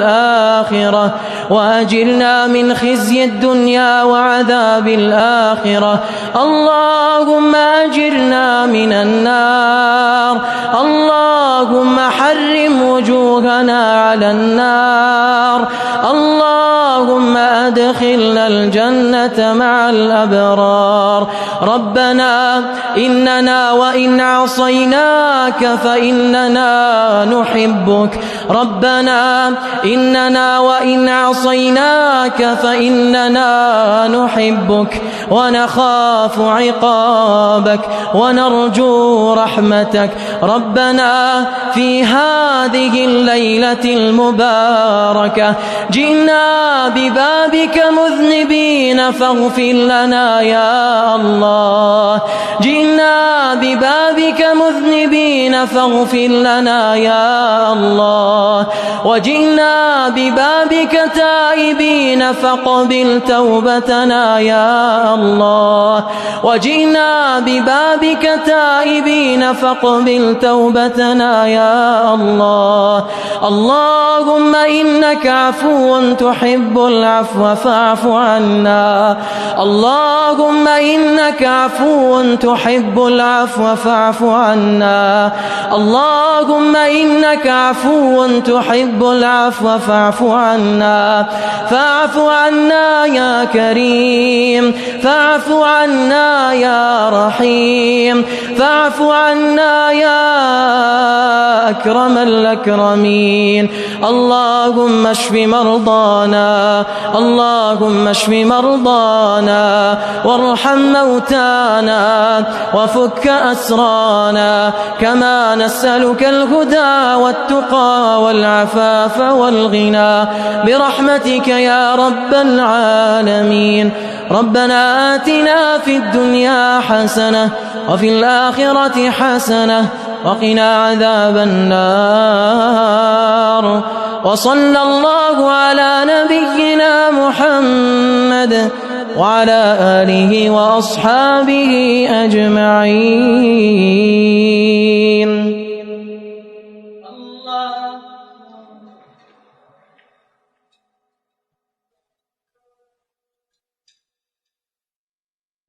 الآخرة، وأجرنا من خزي الدنيا وعذاب الآخرة. اللهم أجرنا من النار. اللهم حرم وجوهنا على النار. اللهم أدخلنا الجنة مع الأبرار. ربنا إننا وإن عصيناك فإننا نحبك. ربنا إننا وإن عصيناك فإننا نحبك ونخاف عقابك ونرجو رحمتك. ربنا في هذه الليلة المباركة جئنا ببابك مذنبين فاغفر لنا يا الله. جئنا ببابك مذنبين فاغفر لنا يا الله. وجئنا ببابك تائبين فاقبل توبتنا يا الله. وجئنا ببابك تائبين فاقبل توبتنا يا الله. اللهم إنك عفو تحب العفو فاعف عنا. اللهم إنك عفو تحب العفو فاعف عنا. اللهم إنك عفو تحب العفو فاعف عنا. فاعف عنا يا كريم. فاعف عنا يا رحيم. فاعف عنا يا أكرم الأكرمين. اللهم اشف مرضانا. اللهم اشف مرضانا وارحم موتانا وفك أسرانا. كما نسألك الهدى والتقى والعفاف والغنى برحمتك يا رب العالمين. ربنا آتنا في الدنيا حسنة وفي الآخرة حسنة وقنا عذاب النار. وصلى الله على نبينا محمد وعلى آله وأصحابه أجمعين.